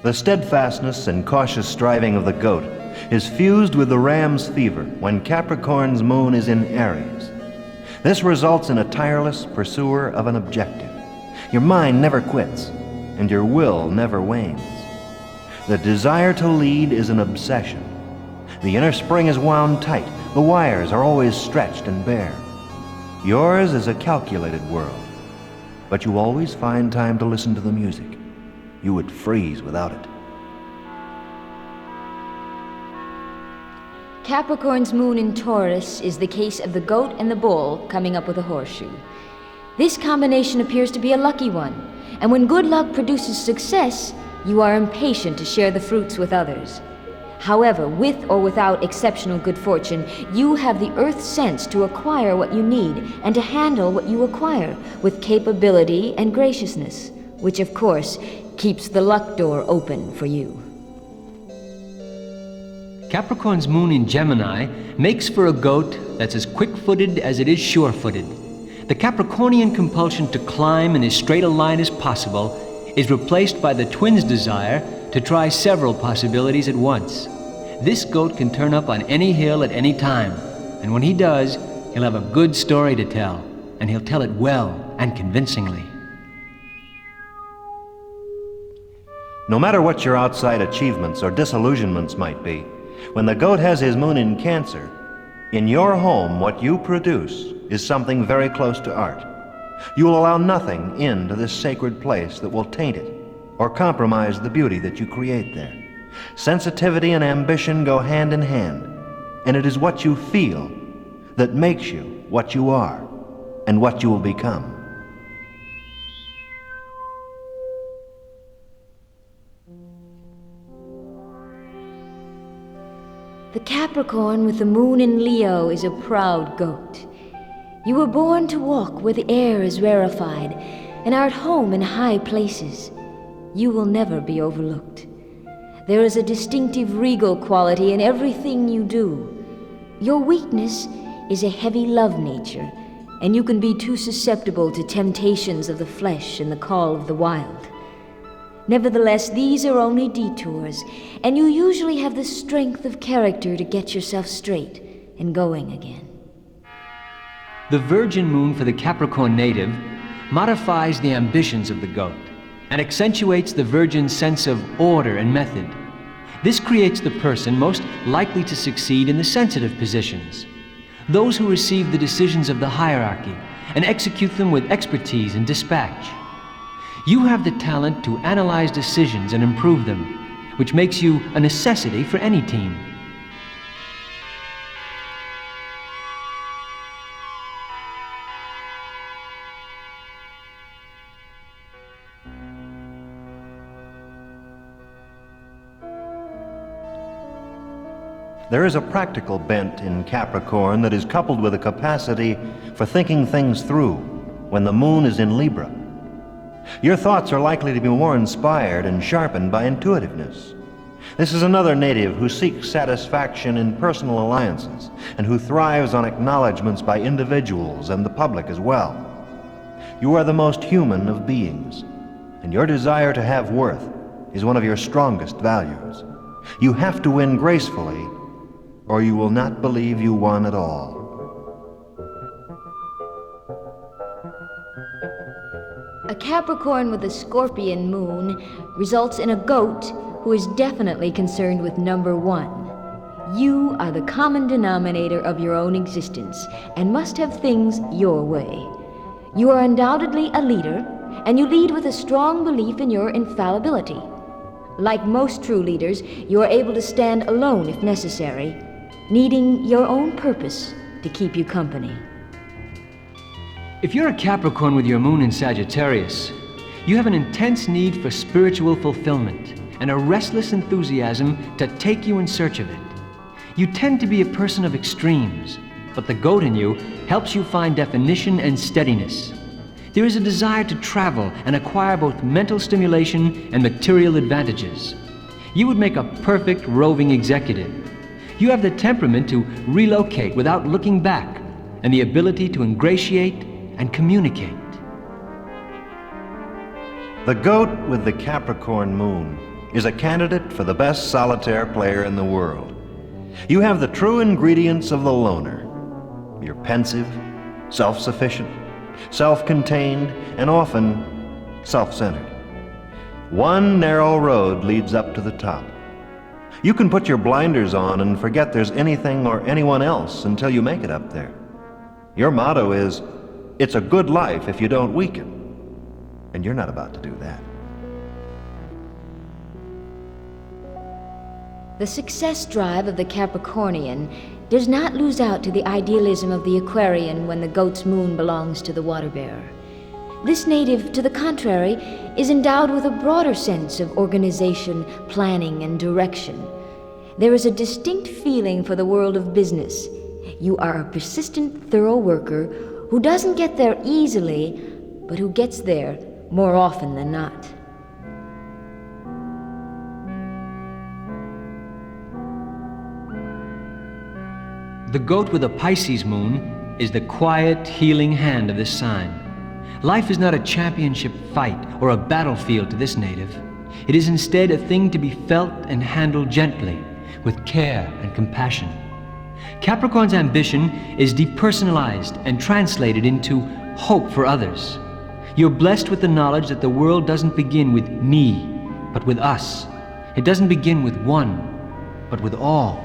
The steadfastness and cautious striving of the goat is fused with the ram's fever when Capricorn's moon is in Aries. This results in a tireless pursuer of an objective. Your mind never quits, and your will never wanes. The desire to lead is an obsession. The inner spring is wound tight. The wires are always stretched and bare. Yours is a calculated world, but you always find time to listen to the music. You would freeze without it. Capricorn's moon in Taurus is the case of the goat and the bull coming up with a horseshoe. This combination appears to be a lucky one, and when good luck produces success, you are impatient to share the fruits with others. However, with or without exceptional good fortune, you have the earth sense to acquire what you need and to handle what you acquire with capability and graciousness, which of course keeps the luck door open for you. Capricorn's moon in Gemini makes for a goat that's as quick-footed as it is sure-footed. The Capricornian compulsion to climb in as straight a line as possible is replaced by the twin's desire to try several possibilities at once. This goat can turn up on any hill at any time, and when he does, he'll have a good story to tell, and he'll tell it well and convincingly. No matter what your outside achievements or disillusionments might be, when the goat has his moon in Cancer, in your home what you produce is something very close to art. You will allow nothing into this sacred place that will taint it or compromise the beauty that you create there. Sensitivity and ambition go hand in hand, and it is what you feel that makes you what you are and what you will become. The Capricorn with the moon in Leo is a proud goat. You were born to walk where the air is rarefied and are at home in high places. You will never be overlooked. There is a distinctive regal quality in everything you do. Your weakness is a heavy love nature, and you can be too susceptible to temptations of the flesh and the call of the wild. Nevertheless, these are only detours, and you usually have the strength of character to get yourself straight and going again. The Virgin moon for the Capricorn native modifies the ambitions of the goat and accentuates the Virgin's sense of order and method. This creates the person most likely to succeed in the sensitive positions, those who receive the decisions of the hierarchy and execute them with expertise and dispatch. You have the talent to analyze decisions and improve them, which makes you a necessity for any team. There is a practical bent in Capricorn that is coupled with a capacity for thinking things through when the moon is in Libra. Your thoughts are likely to be more inspired and sharpened by intuitiveness. This is another native who seeks satisfaction in personal alliances and who thrives on acknowledgments by individuals and the public as well. You are the most human of beings, and your desire to have worth is one of your strongest values. You have to win gracefully, or you will not believe you won at all. A Capricorn with a Scorpion moon results in a goat who is definitely concerned with number one. You are the common denominator of your own existence and must have things your way. You are undoubtedly a leader, and you lead with a strong belief in your infallibility. Like most true leaders, you are able to stand alone if necessary, needing your own purpose to keep you company. If you're a Capricorn with your moon in Sagittarius, you have an intense need for spiritual fulfillment and a restless enthusiasm to take you in search of it. You tend to be a person of extremes, but the goat in you helps you find definition and steadiness. There is a desire to travel and acquire both mental stimulation and material advantages. You would make a perfect roving executive. You have the temperament to relocate without looking back and the ability to ingratiate and communicate. The goat with the Capricorn moon is a candidate for the best solitaire player in the world. You have the true ingredients of the loner. You're pensive, self-sufficient, self-contained, and often self-centered. One narrow road leads up to the top. You can put your blinders on and forget there's anything or anyone else until you make it up there. Your motto is, "It's a good life if you don't weaken." And you're not about to do that. The success drive of the Capricornian does not lose out to the idealism of the Aquarian when the goat's moon belongs to the water bearer. This native, to the contrary, is endowed with a broader sense of organization, planning, and direction. There is a distinct feeling for the world of business. You are a persistent, thorough worker who doesn't get there easily, but who gets there more often than not. The goat with a Pisces moon is the quiet, healing hand of this sign. Life is not a championship fight or a battlefield to this native. It is instead a thing to be felt and handled gently, with care and compassion. Capricorn's ambition is depersonalized and translated into hope for others. You're blessed with the knowledge that the world doesn't begin with me, but with us. It doesn't begin with one, but with all.